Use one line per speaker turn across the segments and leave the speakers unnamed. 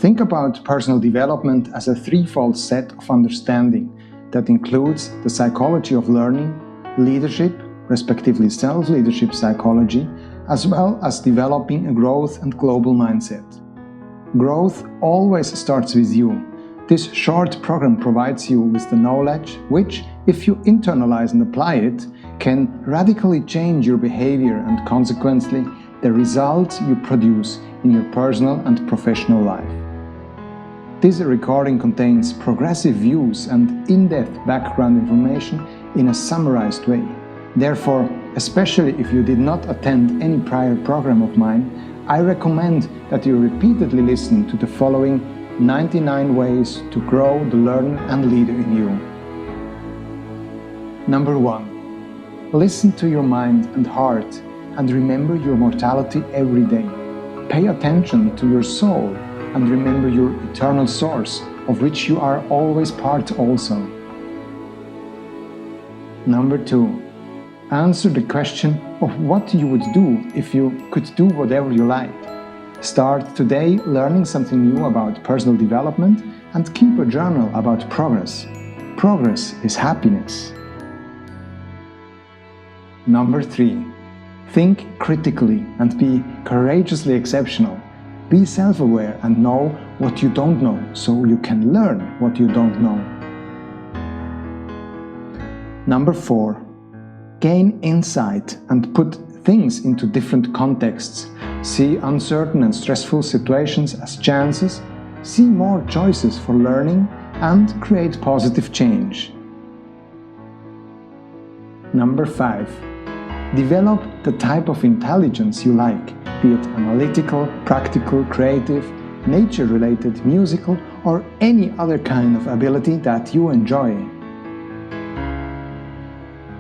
Think about personal development as a threefold set of understanding that includes the psychology of learning, leadership, respectively self-leadership psychology, as well as developing a growth and global mindset. Growth always starts with you. This short program provides you with the knowledge which, if you internalize and apply it, can radically change your behavior and consequently the results you produce in your personal and professional life. This recording contains progressive views and in-depth background information in a summarized way. Therefore, especially if you did not attend any prior program of mine, I recommend that you repeatedly listen to the following 99 ways to grow the learner and leader in you. Number 1. Listen to your mind and heart and remember your mortality every day. Pay attention to your soul and remember your eternal source, of which you are always part also. Number 2. Answer the question of what you would do if you could do whatever you like. Start today learning something new about personal development and keep a journal about progress. Progress is happiness. Number 3. Think critically and be courageously exceptional. Be self-aware and know what you don't know, so you can learn what you don't know. Number 4. Gain insight and put things into different contexts. See uncertain and stressful situations as chances, see more choices for learning, and create positive change. Number 5. Develop the type of intelligence you like, be it analytical, practical, creative, nature-related, musical, or any other kind of ability that you enjoy.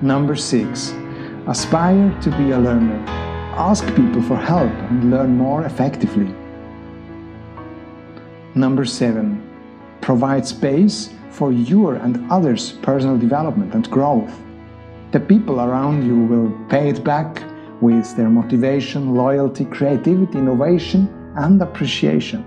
Number 6. Aspire to be a learner. Ask people for help and learn more effectively. Number 7. Provide space for your and others' personal development and growth. The people around you will pay it back with their motivation, loyalty, creativity, innovation, and appreciation.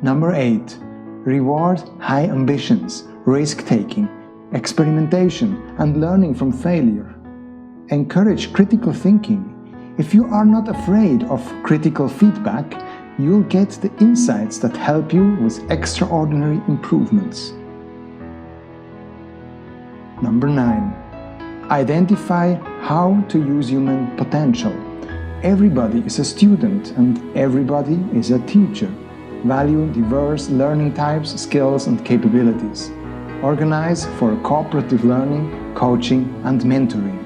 Number 8. Reward high ambitions, risk-taking, experimentation, and learning from failure. Encourage critical thinking. If you are not afraid of critical feedback, you'll get the insights that help you with extraordinary improvements. Number 9. Identify how to use human potential. Everybody is a student and everybody is a teacher. Value diverse learning types, skills, and capabilities. Organize for cooperative learning, coaching, and mentoring.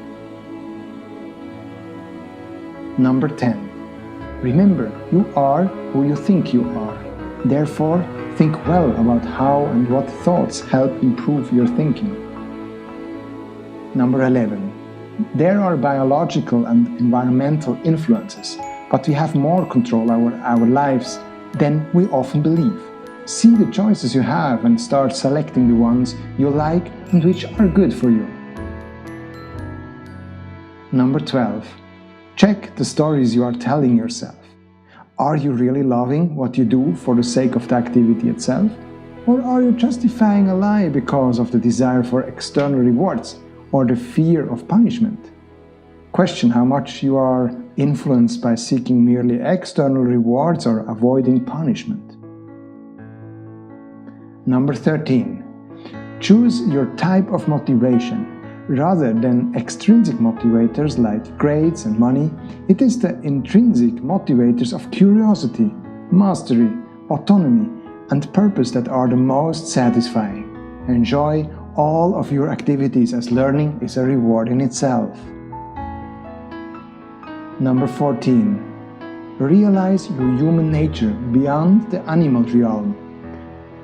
Number 10. Remember, you are who you think you are. Therefore, think well about how and what thoughts help improve your thinking. Number 11. There are biological and environmental influences, but we have more control over our lives than we often believe. See the choices you have and start selecting the ones you like and which are good for you. Number 12. Check the stories you are telling yourself. Are you really loving what you do for the sake of the activity itself? Or are you justifying a lie because of the desire for external rewards or the fear of punishment? Question how much you are influenced by seeking merely external rewards or avoiding punishment. Number 13. Choose your type of motivation. Rather than extrinsic motivators like grades and money, it is the intrinsic motivators of curiosity, mastery, autonomy, and purpose that are the most satisfying. Enjoy all of your activities as learning is a reward in itself. Number 14. Realize your human nature beyond the animal realm.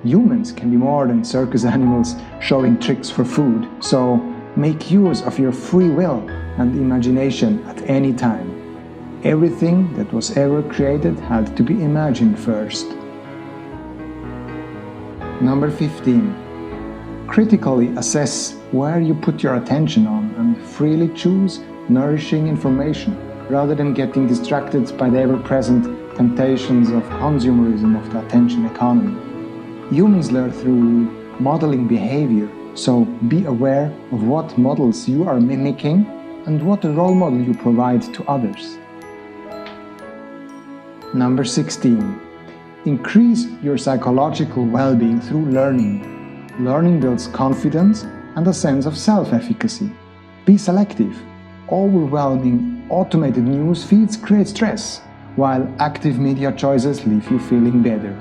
Humans can be more than circus animals showing tricks for food, so make use of your free will and imagination at any time. Everything that was ever created had to be imagined first. Number 15. Critically assess where you put your attention on and freely choose nourishing information rather than getting distracted by the ever-present temptations of consumerism of the attention economy. Humans learn through modeling behavior, so be aware of what models you are mimicking and what role model you provide to others. Number 16. Increase your psychological well-being through learning. Learning builds confidence and a sense of self-efficacy. Be selective. Overwhelming automated news feeds create stress, while active media choices leave you feeling better.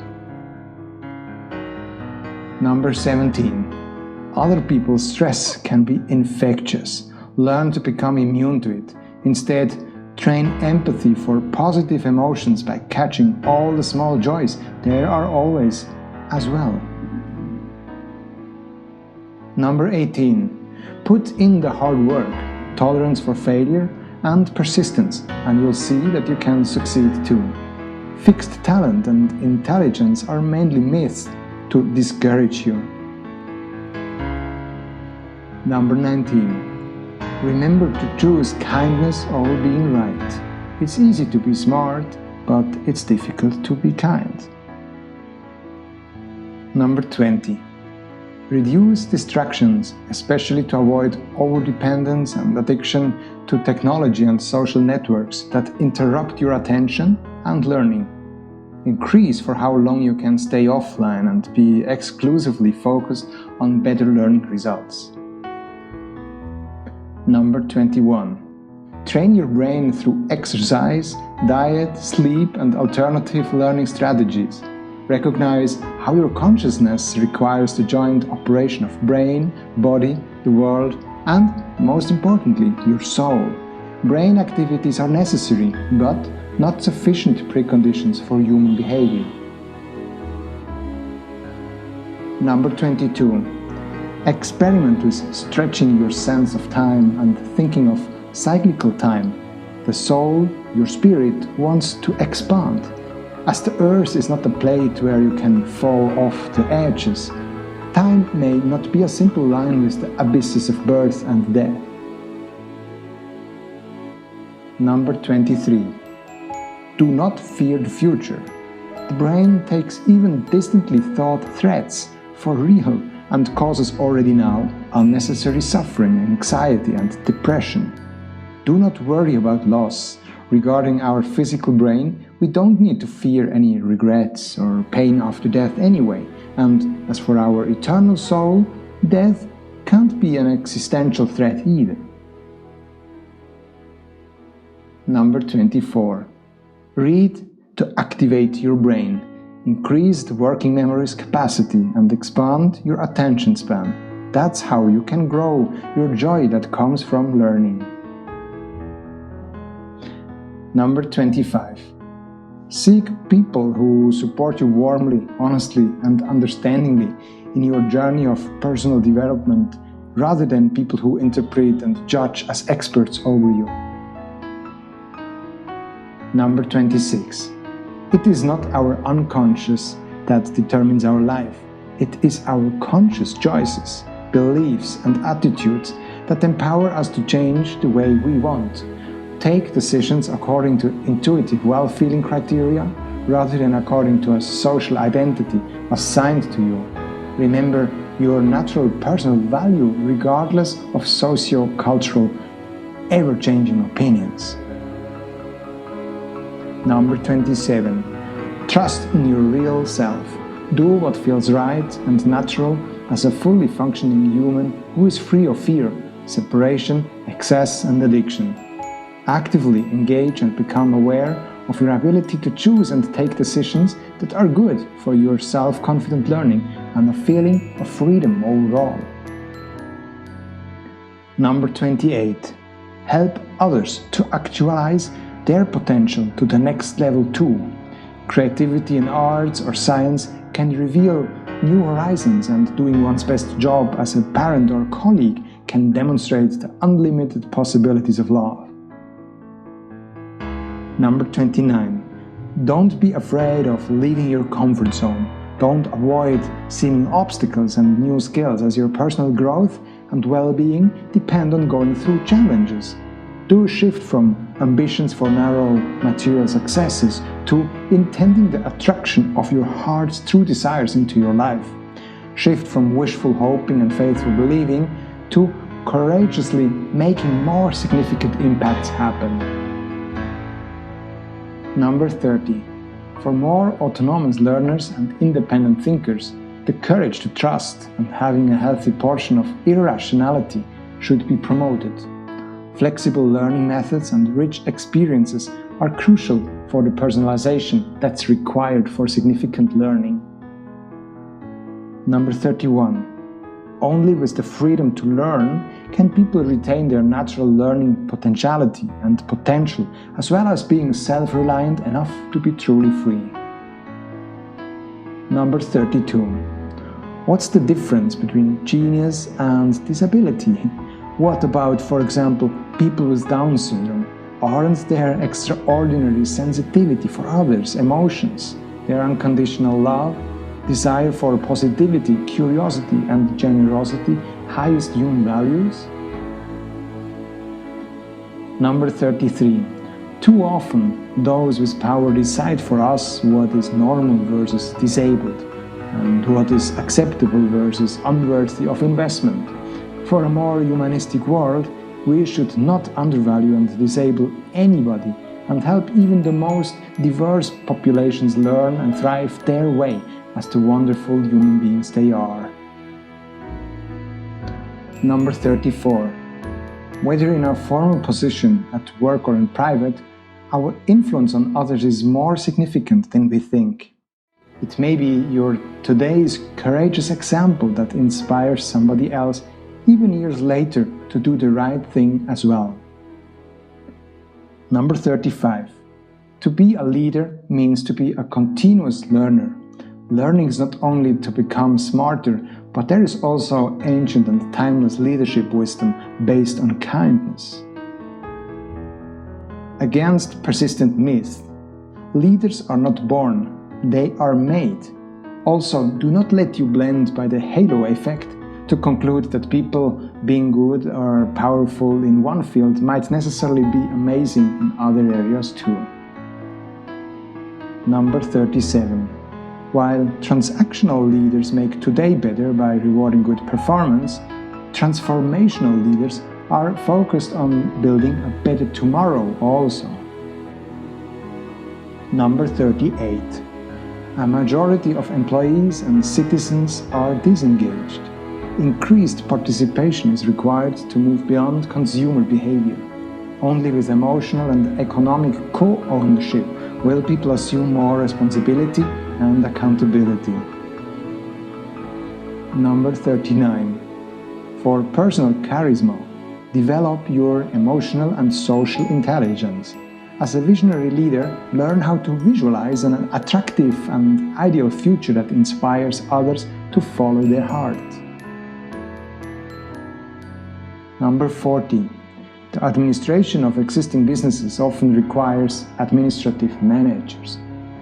Number 17. Other people's stress can be infectious. Learn to become immune to it. Instead, train empathy for positive emotions by catching all the small joys there are always as well. Number 18. Put in the hard work, tolerance for failure, and persistence, and you'll see that you can succeed too. Fixed talent and intelligence are mainly myths to discourage you. Number 19. Remember to choose kindness over being right. It's easy to be smart, but it's difficult to be kind. Number 20. Reduce distractions, especially to avoid overdependence and addiction to technology and social networks that interrupt your attention and learning. Increase for how long you can stay offline and be exclusively focused on better learning results. Number 21. Train your brain through exercise, diet, sleep, and alternative learning strategies. Recognize how your consciousness requires the joint operation of brain, body, the world, and, most importantly, your soul. Brain activities are necessary, but not sufficient preconditions for human behavior. Number 22. Experiment with stretching your sense of time and thinking of cyclical time. The soul, your spirit, wants to expand. As the earth is not a plate where you can fall off the edges, time may not be a simple line with the abysses of birth and death. Number 23. Do not fear the future. The brain takes even distantly thought threats for real and causes already now unnecessary suffering, anxiety, and depression. Do not worry about loss. Regarding our physical brain, we don't need to fear any regrets or pain after death anyway. And as for our eternal soul, death can't be an existential threat either. Number 24. Read to activate your brain. Increase the working memory's capacity and expand your attention span. That's how you can grow your joy that comes from learning. Number 25. Seek people who support you warmly, honestly, and understandingly in your journey of personal development, rather than people who interpret and judge as experts over you. Number 26. It is not our unconscious that determines our life. It is our conscious choices, beliefs, and attitudes that empower us to change the way we want. Take decisions according to intuitive well-feeling criteria rather than according to a social identity assigned to you. Remember your natural personal value regardless of socio-cultural, ever-changing opinions. Number 27. Trust in your real self. Do what feels right and natural as a fully functioning human who is free of fear, separation, excess, and addiction. Actively engage and become aware of your ability to choose and take decisions that are good for your self-confident learning and a feeling of freedom overall. Number 28. Help others to actualize their potential to the next level too. Creativity in arts or science can reveal new horizons, and doing one's best job as a parent or colleague can demonstrate the unlimited possibilities of love. Number 29. Don't be afraid of leaving your comfort zone. Don't avoid seeming obstacles and new skills, as your personal growth and well-being depend on going through challenges. Do shift from ambitions for narrow material successes, to intending the attraction of your heart's true desires into your life. Shift from wishful hoping and faithful believing to courageously making more significant impacts happen. Number 30. For more autonomous learners and independent thinkers, the courage to trust and having a healthy portion of irrationality should be promoted. Flexible learning methods and rich experiences are crucial for the personalization that's required for significant learning. Number 31. Only with the freedom to learn can people retain their natural learning potentiality and potential, as well as being self-reliant enough to be truly free. Number 32. What's the difference between genius and disability? What about, for example, people with Down syndrome? Aren't their extraordinary sensitivity for others' emotions, their unconditional love, desire for positivity, curiosity, and generosity highest human values? Number 33. Too often, those with power decide for us what is normal versus disabled, and what is acceptable versus unworthy of investment. For a more humanistic world, we should not undervalue and disable anybody and help even the most diverse populations learn and thrive their way as the wonderful human beings they are. Number 34. Whether in a formal position at work or in private, our influence on others is more significant than we think. It may be your today's courageous example that inspires somebody else even years later to do the right thing as well. Number 35. To be a leader means to be a continuous learner. Learning is not only to become smarter, but there is also ancient and timeless leadership wisdom based on kindness. Against persistent myth, leaders are not born, they are made. Also, do not let you blend by the halo effect to conclude that people being good or powerful in one field might necessarily be amazing in other areas too. Number 37. While transactional leaders make today better by rewarding good performance, transformational leaders are focused on building a better tomorrow also. Number 38. A majority of employees and citizens are disengaged. Increased participation is required to move beyond consumer behavior. Only with emotional and economic co-ownership will people assume more responsibility and accountability. Number 39. For personal charisma, develop your emotional and social intelligence. As a visionary leader, learn how to visualize an attractive and ideal future that inspires others to follow their heart. Number 40. The administration of existing businesses often requires administrative managers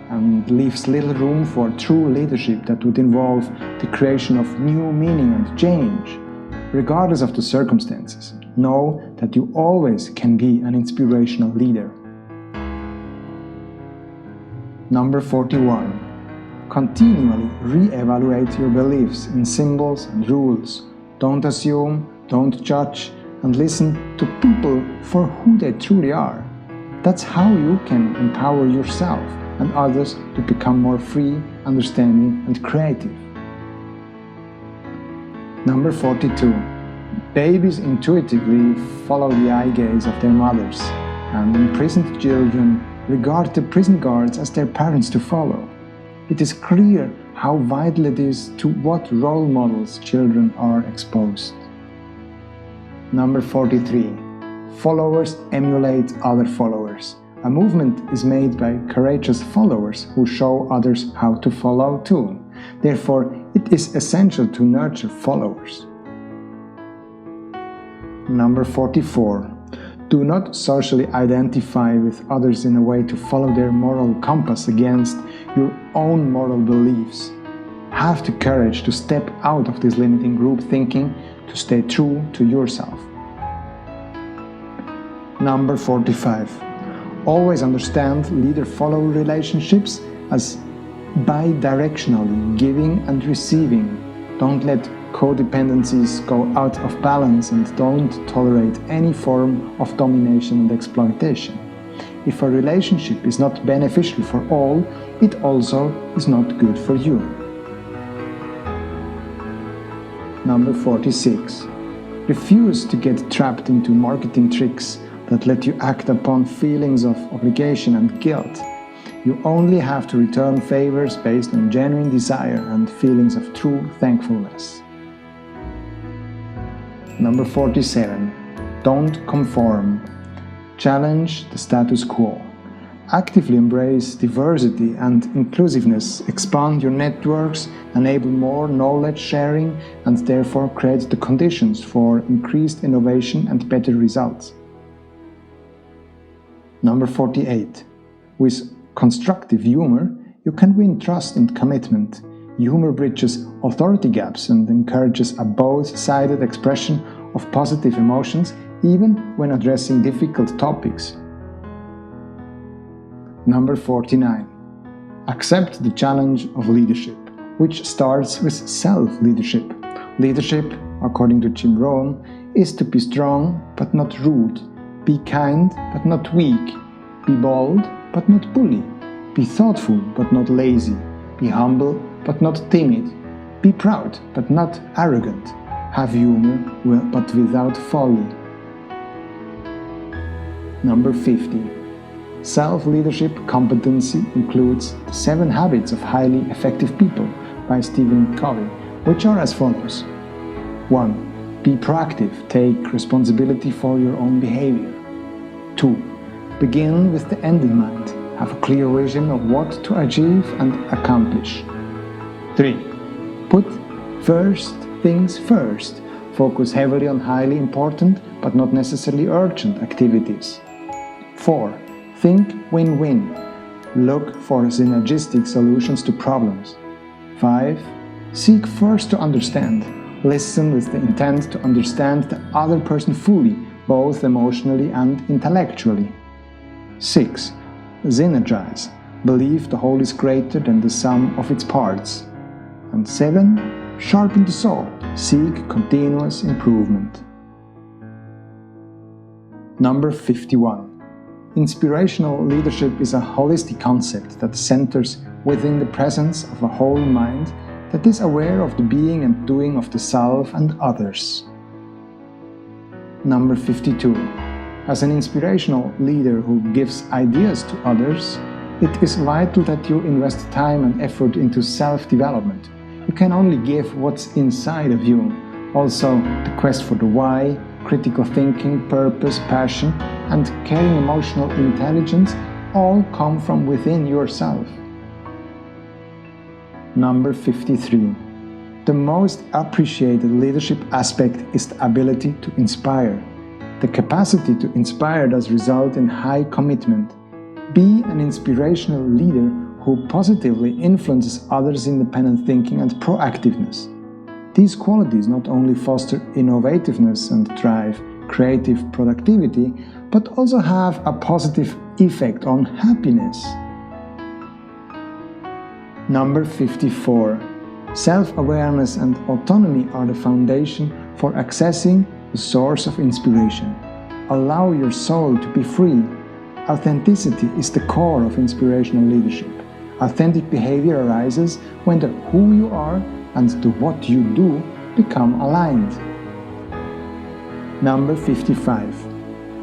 and leaves little room for true leadership that would involve the creation of new meaning and change. Regardless of the circumstances, know that you always can be an inspirational leader. Number 41. Continually re-evaluate your beliefs in symbols and rules. Don't assume, don't judge, and listen to people for who they truly are. That's how you can empower yourself and others to become more free, understanding, and creative. Number 42. Babies intuitively follow the eye gaze of their mothers, and imprisoned children regard the prison guards as their parents to follow. It is clear how vital it is to what role models children are exposed. Number 43. Followers emulate other followers. A movement is made by courageous followers who show others how to follow too. Therefore, it is essential to nurture followers. Number 44. Do not socially identify with others in a way to follow their moral compass against your own moral beliefs. Have the courage to step out of this limiting group thinking to stay true to yourself. Number 45. Always understand leader-follower relationships as bi-directionally, giving and receiving. Don't let codependencies go out of balance and don't tolerate any form of domination and exploitation. If a relationship is not beneficial for all, it also is not good for you. Number 46. Refuse to get trapped into marketing tricks that let you act upon feelings of obligation and guilt. You only have to return favors based on genuine desire and feelings of true thankfulness. Number 47. Don't conform. Challenge the status quo. Actively embrace diversity and inclusiveness, expand your networks, enable more knowledge sharing, and therefore create the conditions for increased innovation and better results. Number 48. With constructive humor, you can win trust and commitment. Humor bridges authority gaps and encourages a both-sided expression of positive emotions, even when addressing difficult topics. Number 49. Accept the challenge of leadership, which starts with self-leadership. Leadership, according to Jim Rohn, is to be strong but not rude, be kind but not weak, be bold but not bully, be thoughtful but not lazy, be humble but not timid, be proud but not arrogant, have humor but without folly. Number 50. Self-leadership competency includes the 7 Habits of Highly Effective People by Stephen Covey, which are as follows. 1. Be proactive, take responsibility for your own behavior. 2. Begin with the end in mind, have a clear vision of what to achieve and accomplish. 3. Put first things first, focus heavily on highly important but not necessarily urgent activities. 4. Think win-win. Look for synergistic solutions to problems. 5. Seek first to understand. Listen with the intent to understand the other person fully, both emotionally and intellectually. 6. Synergize. Believe the whole is greater than the sum of its parts. And 7. Sharpen the saw. Seek continuous improvement. Number 51. Inspirational leadership is a holistic concept that centers within the presence of a whole mind that is aware of the being and doing of the self and others. Number 52. As an inspirational leader who gives ideas to others, it is vital that you invest time and effort into self-development. You can only give what's inside of you. Also, the quest for the why, critical thinking, purpose, passion, and caring emotional intelligence all come from within yourself. Number 53. The most appreciated leadership aspect is the ability to inspire. The capacity to inspire does result in high commitment. Be an inspirational leader who positively influences others' independent thinking and proactiveness. These qualities not only foster innovativeness and drive creative productivity, but also have a positive effect on happiness. Number 54. Self-awareness and autonomy are the foundation for accessing the source of inspiration. Allow your soul to be free. Authenticity is the core of inspirational leadership. Authentic behavior arises when the who you are and the what you do become aligned. Number 55.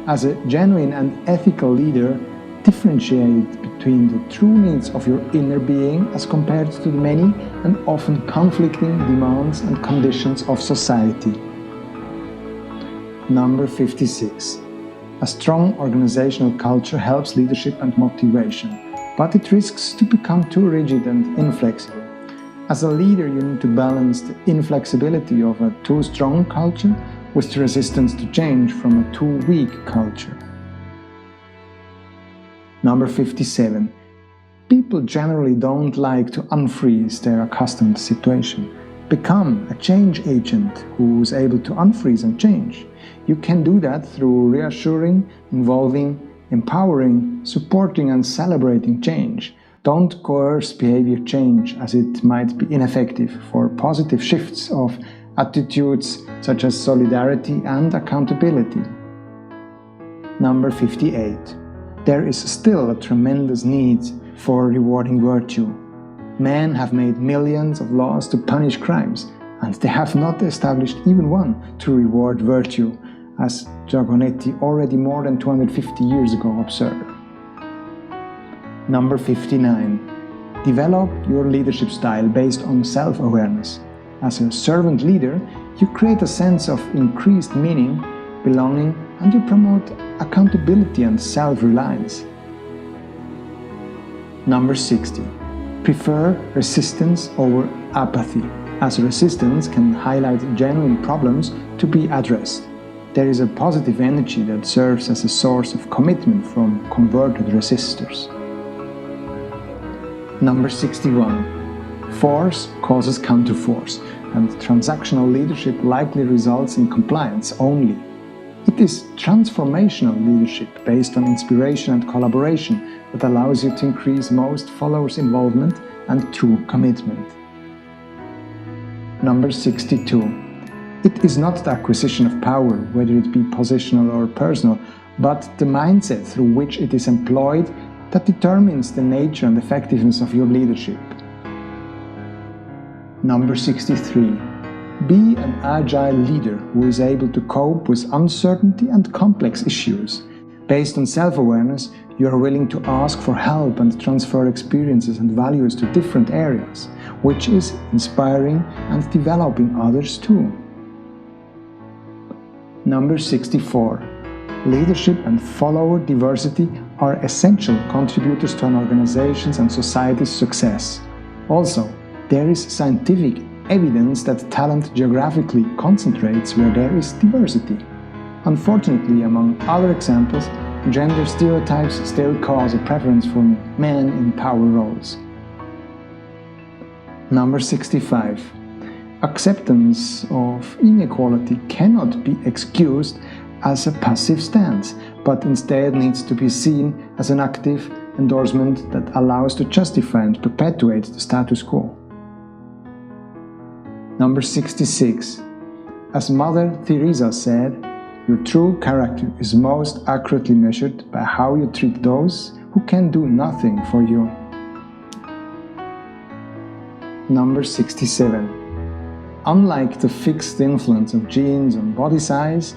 As a genuine and ethical leader, differentiate between the true needs of your inner being as compared to the many and often conflicting demands and conditions of society. Number 56. A strong organizational culture helps leadership and motivation, but it risks to become too rigid and inflexible. As a leader, you need to balance the inflexibility of a too strong culture with the resistance to change from a too weak culture. Number 57. People generally don't like to unfreeze their accustomed situation. Become a change agent who's able to unfreeze and change. You can do that through reassuring, involving, empowering, supporting and celebrating change. Don't coerce behavior change, as it might be ineffective for positive shifts of attitudes such as solidarity and accountability. Number 58. There is still a tremendous need for rewarding virtue. Men have made millions of laws to punish crimes, and they have not established even one to reward virtue, as Giaconetti already more than 250 years ago observed. Number 59. Develop your leadership style based on self-awareness. As a servant leader, you create a sense of increased meaning, belonging, and you promote accountability and self-reliance. Number 60. Prefer resistance over apathy, as resistance can highlight genuine problems to be addressed. There is a positive energy that serves as a source of commitment from converted resistors. Number 61. Force causes counterforce, and transactional leadership likely results in compliance only. It is transformational leadership based on inspiration and collaboration that allows you to increase most followers' involvement and true commitment. Number 62. It is not the acquisition of power, whether it be positional or personal, but the mindset through which it is employed that determines the nature and effectiveness of your leadership. Number 63. Be an agile leader who is able to cope with uncertainty and complex issues. Based on self-awareness, you are willing to ask for help and transfer experiences and values to different areas, which is inspiring and developing others too. Number 64. Leadership and follower diversity are essential contributors to an organization's and society's success. Also, there is scientific evidence that talent geographically concentrates where there is diversity. Unfortunately, among other examples, gender stereotypes still cause a preference for men in power roles. Number 65. Acceptance of inequality cannot be excused as a passive stance, but instead needs to be seen as an active endorsement that allows to justify and perpetuate the status quo. Number 66. As Mother Teresa said, your true character is most accurately measured by how you treat those who can do nothing for you. Number 67. Unlike the fixed influence of genes on body size,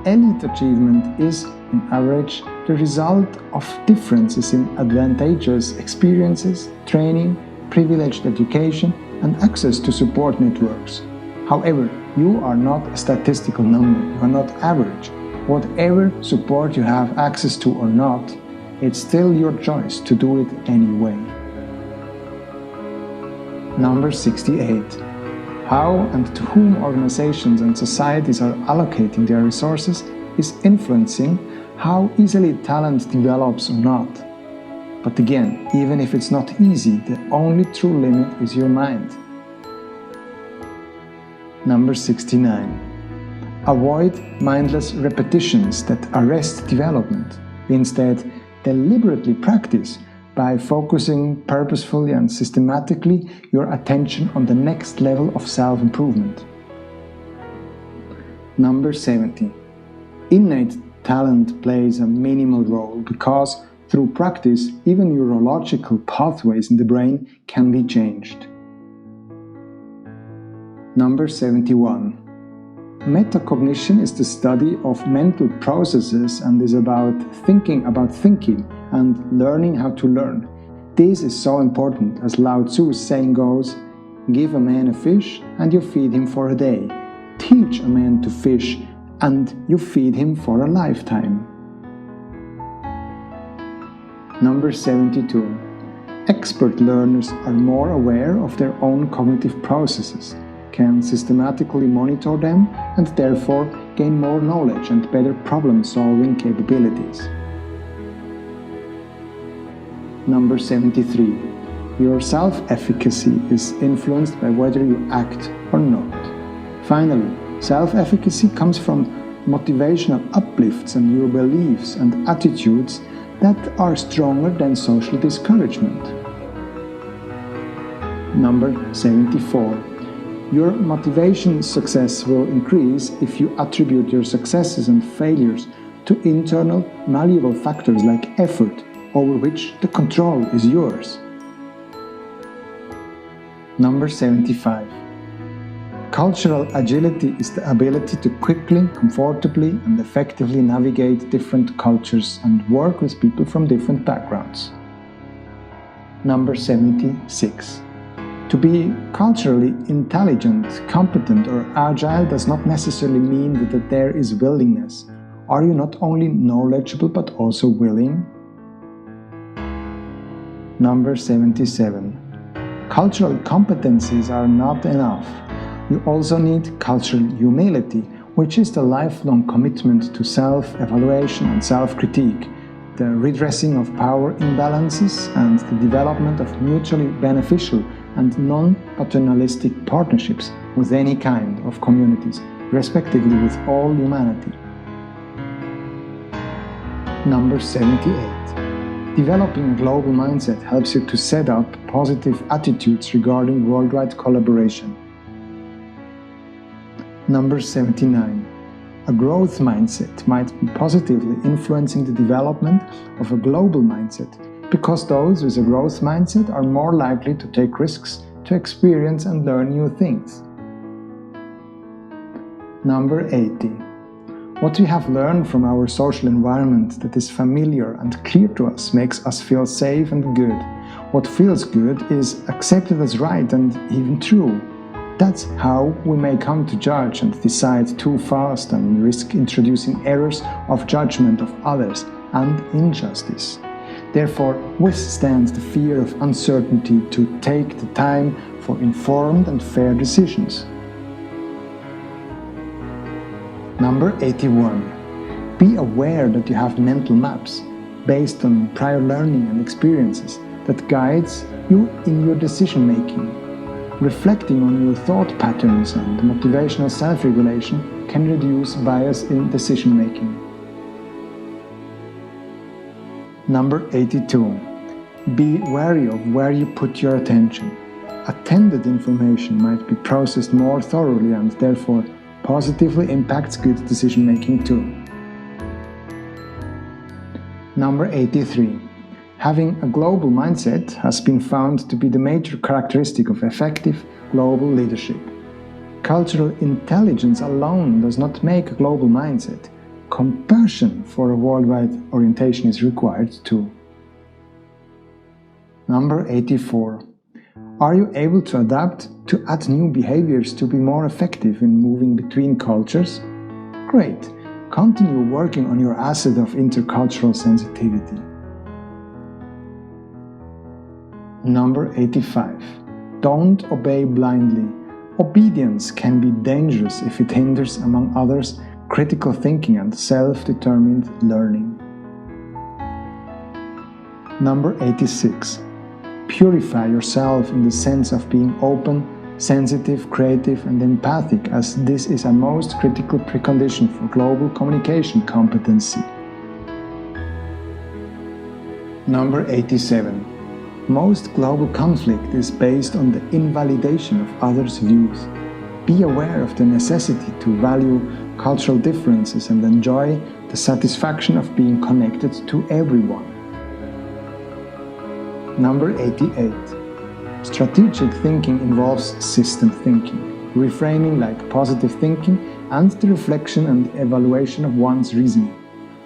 elite achievement is, on average, the result of differences in advantageous experiences, training, privileged education, and access to support networks. However, you are not a statistical number, you are not average. Whatever support you have access to or not, it's still your choice to do it anyway. Number 68. How and to whom organizations and societies are allocating their resources is influencing how easily talent develops or not. But again, even if it's not easy, the only true limit is your mind. Number 69. Avoid mindless repetitions that arrest development. Instead, deliberately practice by focusing purposefully and systematically your attention on the next level of self-improvement. Number 70. Innate talent plays a minimal role because through practice, even neurological pathways in the brain can be changed. Number 71. Metacognition is the study of mental processes and is about thinking and learning how to learn. This is so important, as Lao Tzu's saying goes, give a man a fish and you feed him for a day. Teach a man to fish and you feed him for a lifetime. Number 72. Expert learners are more aware of their own cognitive processes, can systematically monitor them, and therefore gain more knowledge and better problem-solving capabilities. Number 73. Your self-efficacy is influenced by whether you act or not. Finally, self-efficacy comes from motivational uplifts and your beliefs and attitudes that are stronger than social discouragement. Number 74. Your motivation success will increase if you attribute your successes and failures to internal malleable factors like effort, over which the control is yours. Number 75. Cultural agility is the ability to quickly, comfortably, and effectively navigate different cultures and work with people from different backgrounds. Number 76. To be culturally intelligent, competent, or agile does not necessarily mean that there is willingness. Are you not only knowledgeable but also willing? Number 77. Cultural competencies are not enough. You also need cultural humility, which is the lifelong commitment to self-evaluation and self-critique, the redressing of power imbalances, and the development of mutually beneficial and non-paternalistic partnerships with any kind of communities, respectively with all humanity. Number 78. Developing a global mindset helps you to set up positive attitudes regarding worldwide collaboration. Number 79. A growth mindset might be positively influencing the development of a global mindset, because those with a growth mindset are more likely to take risks, to experience and learn new things. Number 80. What we have learned from our social environment that is familiar and clear to us makes us feel safe and good. What feels good is accepted as right and even true. That's how we may come to judge and decide too fast and risk introducing errors of judgment of others and injustice. Therefore, withstand the fear of uncertainty to take the time for informed and fair decisions. Number 81. Be aware that you have mental maps based on prior learning and experiences that guides you in your decision making. Reflecting on your thought patterns and motivational self-regulation can reduce bias in decision making. Number 82. Be wary of where you put your attention. Attended information might be processed more thoroughly and therefore positively impacts good decision making too. Number 83. Having a global mindset has been found to be the major characteristic of effective global leadership. Cultural intelligence alone does not make a global mindset. Compassion for a worldwide orientation is required too. Number 84. Are you able to adapt to add new behaviors to be more effective in moving between cultures? Great! Continue working on your asset of intercultural sensitivity. Number 85. Don't obey blindly. Obedience can be dangerous if it hinders, among others, critical thinking and self-determined learning. Number 86. Purify yourself in the sense of being open, sensitive, creative and empathic, as this is a most critical precondition for global communication competency. Number 87. Most global conflict is based on the invalidation of others' views. Be aware of the necessity to value cultural differences and enjoy the satisfaction of being connected to everyone. Number 88. Strategic thinking involves system thinking, reframing like positive thinking, and the reflection and evaluation of one's reasoning.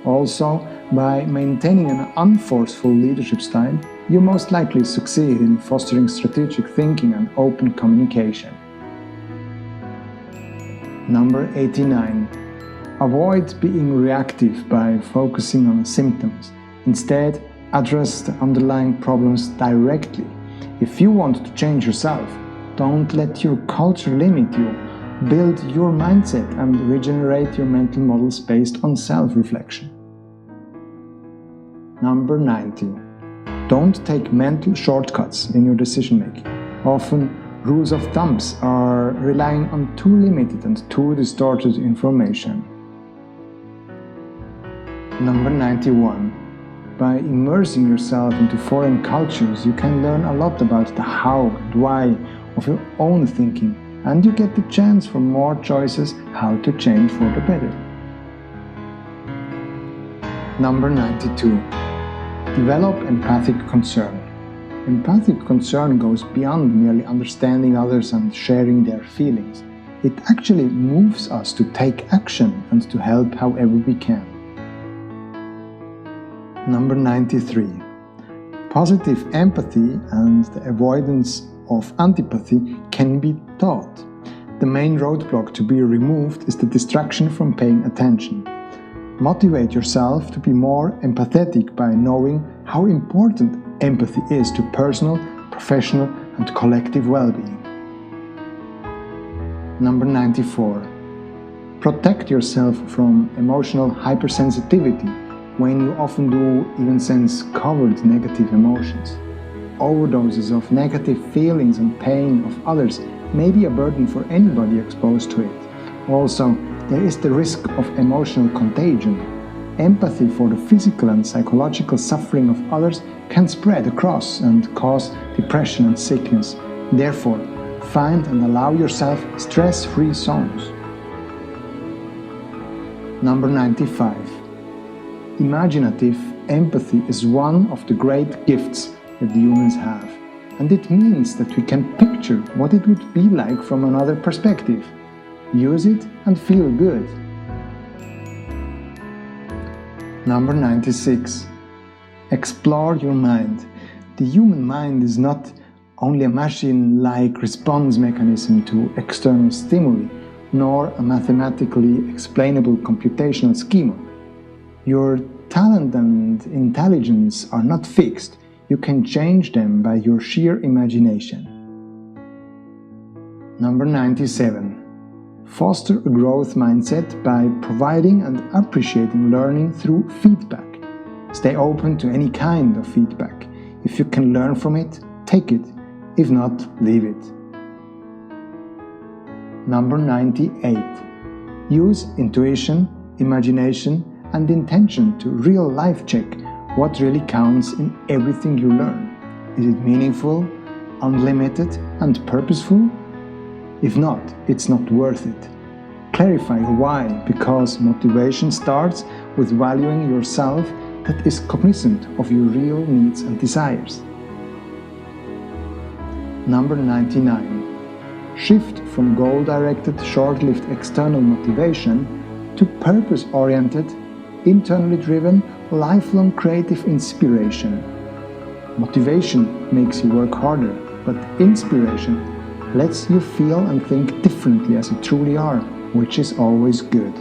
Also, by maintaining an unforceful leadership style, you most likely succeed in fostering strategic thinking and open communication. Number 89. Avoid being reactive by focusing on symptoms. Instead, address the underlying problems directly. If you want to change yourself, don't let your culture limit you. Build your mindset and regenerate your mental models based on self-reflection. Number 90. Don't take mental shortcuts in your decision-making. Often, rules of thumbs are relying on too limited and too distorted information. Number 91. By immersing yourself into foreign cultures, you can learn a lot about the how and why of your own thinking, and you get the chance for more choices how to change for the better. Number 92. Develop empathic concern. Empathic concern goes beyond merely understanding others and sharing their feelings. It actually moves us to take action and to help however we can. Number 93. Positive empathy and the avoidance of antipathy can be taught. The main roadblock to be removed is the distraction from paying attention. Motivate yourself to be more empathetic by knowing how important empathy is to personal, professional, and collective well-being. Number 94. Protect yourself from emotional hypersensitivity, when you often do even sense covered negative emotions. Overdoses of negative feelings and pain of others may be a burden for anybody exposed to it. Also, there is the risk of emotional contagion. Empathy for the physical and psychological suffering of others can spread across and cause depression and sickness. Therefore, find and allow yourself stress-free zones. Number 95. Imaginative empathy is one of the great gifts that humans have, and it means that we can picture what it would be like from another perspective. Use it and feel good. Number 96. Explore your mind. The human mind is not only a machine-like response mechanism to external stimuli, nor a mathematically explainable computational schema. Your talent and intelligence are not fixed. You can change them by your sheer imagination. Number 97. Foster a growth mindset by providing and appreciating learning through feedback. Stay open to any kind of feedback. If you can learn from it, take it. If not, leave it. Number 98. Use intuition, imagination, and intention to real-life check what really counts in everything you learn. Is it meaningful, unlimited, and purposeful? If not, it's not worth it. Clarify why, because motivation starts with valuing yourself that is cognizant of your real needs and desires. Number 99. Shift from goal-directed, short-lived external motivation to purpose-oriented, internally driven, lifelong creative inspiration. Motivation makes you work harder, but inspiration lets you feel and think differently as you truly are, which is always good.